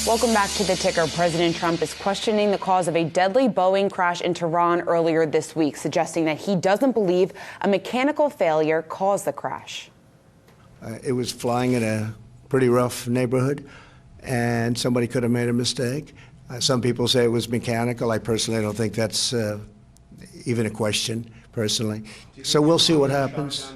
Welcome back to The Ticker. President Trump is questioning the cause of a deadly Boeing crash in Tehran earlier this week, suggesting that he doesn't believe a mechanical failure caused the crash. It was flying in a pretty rough neighborhood, and somebody could have made a mistake. Some people say it was mechanical. I personally don't think that's even a question, personally. So we'll see what happens.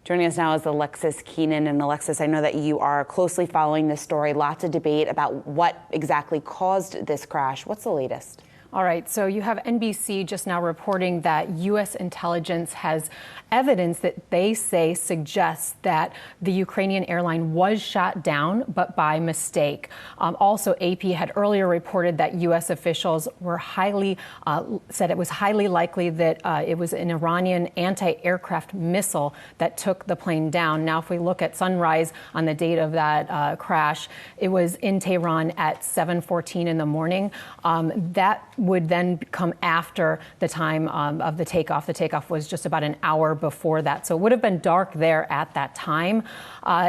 Joining us now is Alexis Keenan. And Alexis, I know that you are closely following this story. Lots of debate about what exactly caused this crash. What's the latest? All right, so you have NBC just now reporting that U.S. intelligence has evidence that they say suggests that the Ukrainian airline was shot down, but by mistake. Also, AP had earlier reported that U.S. officials were said it was highly likely that it was an Iranian anti-aircraft missile that took the plane down. Now, if we look at sunrise on the date of that crash, it was in Tehran at 7:14 in the morning. That would then come after the time of the takeoff. The takeoff was just about an hour before that. So it would have been dark there at that time.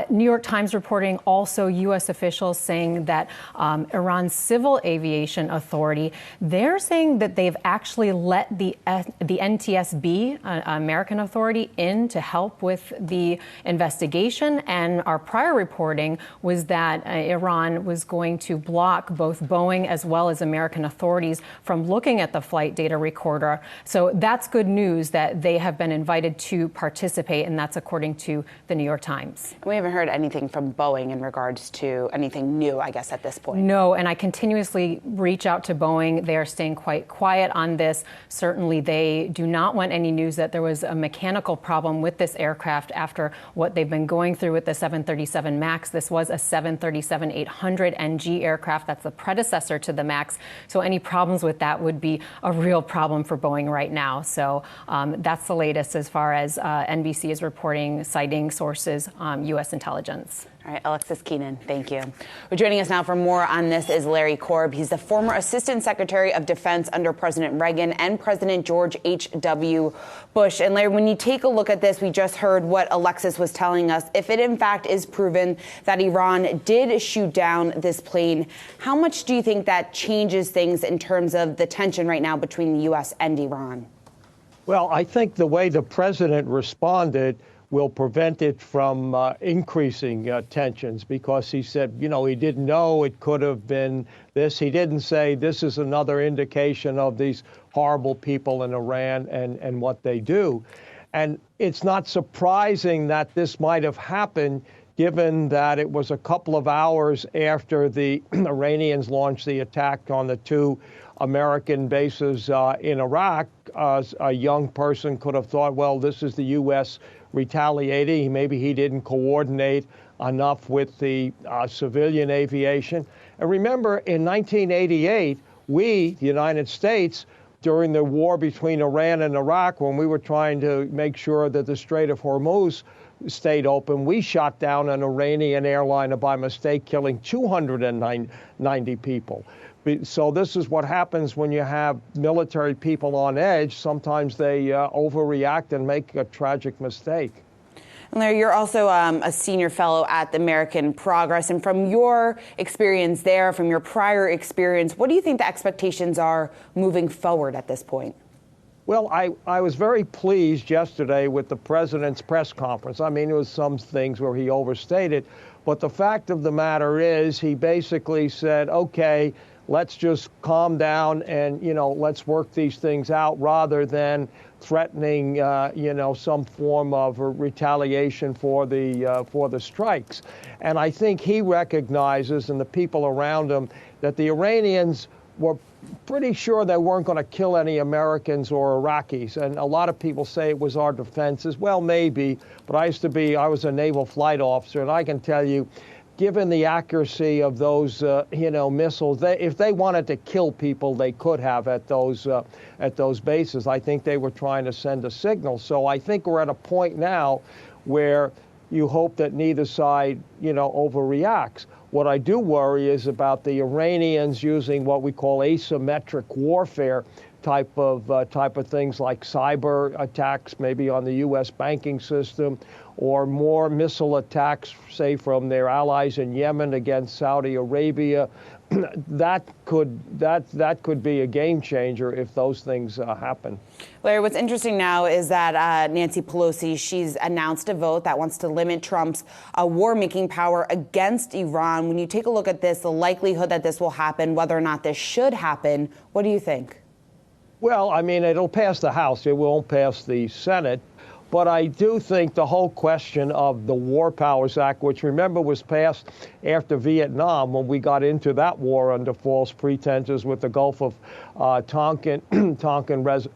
New York Times reporting also U.S. officials saying that Iran's Civil Aviation Authority, they're saying that they've actually let the NTSB, American authority, in to help with the investigation. And our prior reporting was that Iran was going to block both Boeing as well as American authorities from looking at the flight data recorder. So that's good news that they have been invited to participate, and that's according to the New York Times. We haven't heard anything from Boeing in regards to anything new, I guess, at this point. No, and I continuously reach out to Boeing. They are staying quite quiet on this. Certainly, they do not want any news that there was a mechanical problem with this aircraft after what they've been going through with the 737 MAX. This was a 737-800 NG aircraft. That's the predecessor to the MAX. So any problems with that would be a real problem for Boeing right now. So that's the latest as far as NBC is reporting, citing sources, U.S. intelligence. All right, Alexis Keenan, thank you. Joining us now for more on this is Larry Korb. He's the former Assistant Secretary of Defense under President Reagan and President George H.W. Bush. And Larry, when you take a look at this, we just heard what Alexis was telling us. If it in fact is proven that Iran did shoot down this plane, how much do you think that changes things in terms of the tension right now between the U.S. and Iran? Well, I think the way the president responded will prevent it from increasing tensions, because he said, you know, he didn't know it could have been this. He didn't say this is another indication of these horrible people in Iran and what they do. And it's not surprising that this might have happened, given that it was a couple of hours after the Iranians launched the attack on the two American bases in Iraq. A young person could have thought, well, this is the U.S. retaliating. Maybe he didn't coordinate enough with the civilian aviation. And remember, in 1988, we, the United States, during the war between Iran and Iraq, when we were trying to make sure that the Strait of Hormuz stayed open, we shot down an Iranian airliner by mistake, killing 290 people. So this is what happens when you have military people on edge. Sometimes they overreact and make a tragic mistake. And Larry, you're also a senior fellow at the American Progress. And from your experience there, from your prior experience, what do you think the expectations are moving forward at this point? Well, I was very pleased yesterday with the president's press conference. I mean, there was some things where he overstated. But the fact of the matter is, he basically said, OK, let's just calm down and, you know, let's work these things out, rather than threatening, you know, some form of retaliation for the strikes. And I think he recognizes, and the people around him, that the Iranians were pretty sure they weren't going to kill any Americans or Iraqis. And a lot of people say it was our defenses. Well, maybe, but I was a naval flight officer, and I can tell you, given the accuracy of those, you know, missiles, if they wanted to kill people, they could have at those bases. I think they were trying to send a signal. So I think we're at a point now where you hope that neither side, you know, overreacts. What I do worry is about the Iranians using what we call asymmetric warfare type of things, like cyber attacks, maybe on the U.S. banking system, or more missile attacks, say, from their allies in Yemen against Saudi Arabia, that could be a game changer if those things happen. Larry, what's interesting now is that Nancy Pelosi, she's announced a vote that wants to limit Trump's war-making power against Iran. When you take a look at this, the likelihood that this will happen, whether or not this should happen, what do you think? Well, I mean, it'll pass the House. It won't pass the Senate. But I do think the whole question of the War Powers Act, which, remember, was passed after Vietnam when we got into that war under false pretenses with the Gulf of Tonkin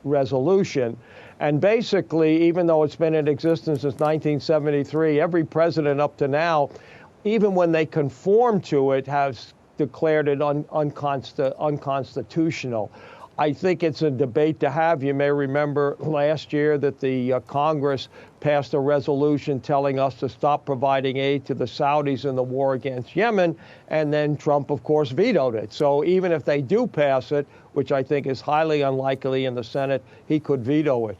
resolution. And basically, even though it's been in existence since 1973, every president up to now, even when they conform to it, has declared it unconstitutional. I think it's a debate to have. You may remember last year that the Congress passed a resolution telling us to stop providing aid to the Saudis in the war against Yemen, and then Trump, of course, vetoed it. So even if they do pass it, which I think is highly unlikely in the Senate, he could veto it.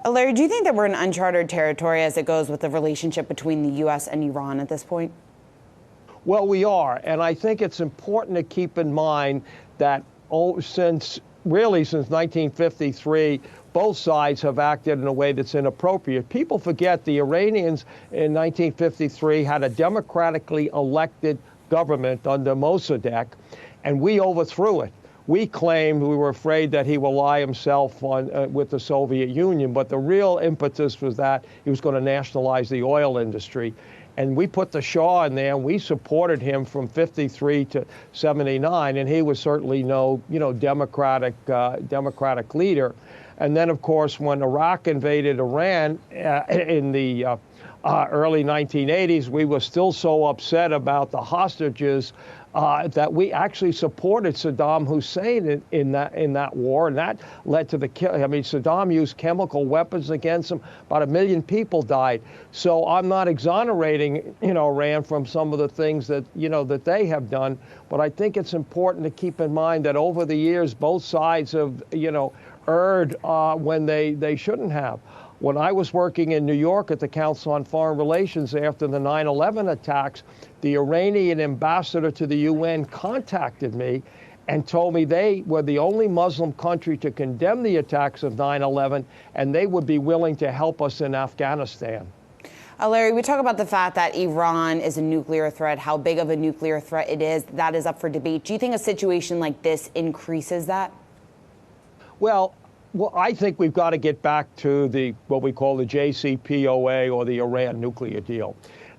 Larry, do you think that we're in uncharted territory as it goes with the relationship between the U.S. and Iran at this point? Well, we are, and I think it's important to keep in mind that since 1953, both sides have acted in a way that's inappropriate. People forget the Iranians in 1953 had a democratically elected government under Mossadegh, and we overthrew it. We claimed we were afraid that he will ally himself with the Soviet Union, but the real impetus was that he was going to nationalize the oil industry. And we put the Shah in there, and we supported him from 53 to 79, and he was certainly no, democratic leader. And then, of course, when Iraq invaded Iran in the early 1980s, we were still so upset about the hostages that we actually supported Saddam Hussein in that war, and that led to the kill. I mean, Saddam used chemical weapons against him. About 1 million people died. So I'm not exonerating, Iran from some of the things that that they have done, but I think it's important to keep in mind that over the years, both sides have erred when they shouldn't have. When I was working in New York at the Council on Foreign Relations after the 9/11 attacks, the Iranian ambassador to the UN contacted me and told me they were the only Muslim country to condemn the attacks of 9/11, and they would be willing to help us in Afghanistan. Larry, we talk about the fact that Iran is a nuclear threat, how big of a nuclear threat it is. That is up for debate. Do you think a situation like this increases that? Well, I think we've got to get back to what we call the JCPOA, or the Iran nuclear deal.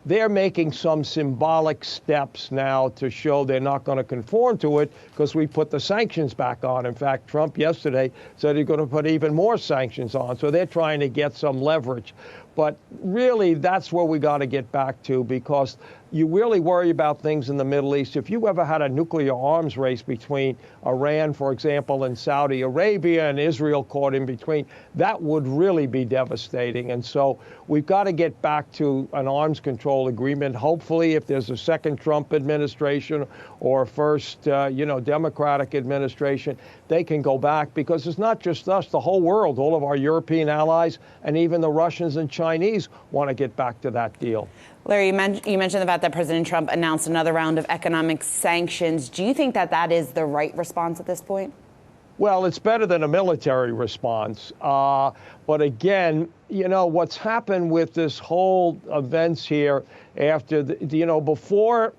They're making some symbolic steps now to show they're not going to conform to it because we put the sanctions back on. In fact, Trump yesterday said he's going to put even more sanctions on. So they're trying to get some leverage. But really, that's where we got to get back to, because you really worry about things in the Middle East. If you ever had a nuclear arms race between Iran, for example, and Saudi Arabia, and Israel caught in between, that would really be devastating. And so we've got to get back to an arms control agreement. Hopefully, if there's a second Trump administration or a first, Democratic administration, they can go back, because it's not just us, the whole world, all of our European allies, and even the Russians and Chinese want to get back to that deal. Larry, you mentioned the fact that President Trump announced another round of economic sanctions. Do you think that that is the right response at this point? Well, it's better than a military response. But again, what's happened with this whole events here after, before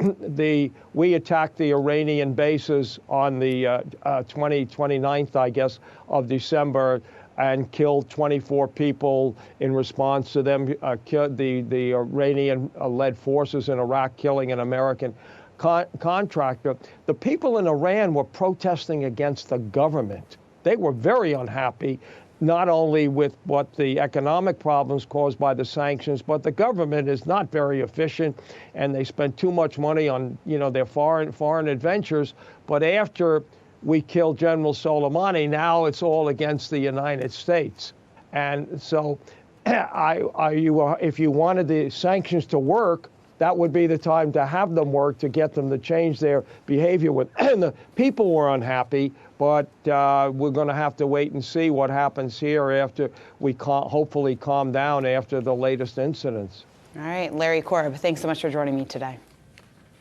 we attacked the Iranian bases on the 29th, I guess, of December, and killed 24 people in response to them, the Iranian-led forces in Iraq killing an American contractor. The people in Iran were protesting against the government. They were very unhappy, not only with what the economic problems caused by the sanctions, but the government is not very efficient, and they spend too much money on, their foreign adventures. But after we killed General Soleimani, now it's all against the United States. And so if you wanted the sanctions to work, that would be the time to have them work to get them to change their behavior. And the people were unhappy, but we're going to have to wait and see what happens here after we hopefully calm down after the latest incidents. All right, Larry Korb, thanks so much for joining me today.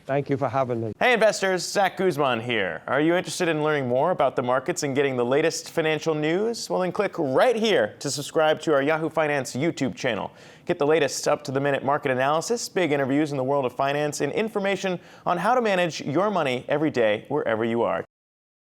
Thank you for having me. Hey investors, Zach Guzman here. Are you interested in learning more about the markets and getting the latest financial news? Well, then click right here to subscribe to our Yahoo Finance YouTube channel. Get the latest up-to-the-minute market analysis, big interviews in the world of finance, and information on how to manage your money every day wherever you are.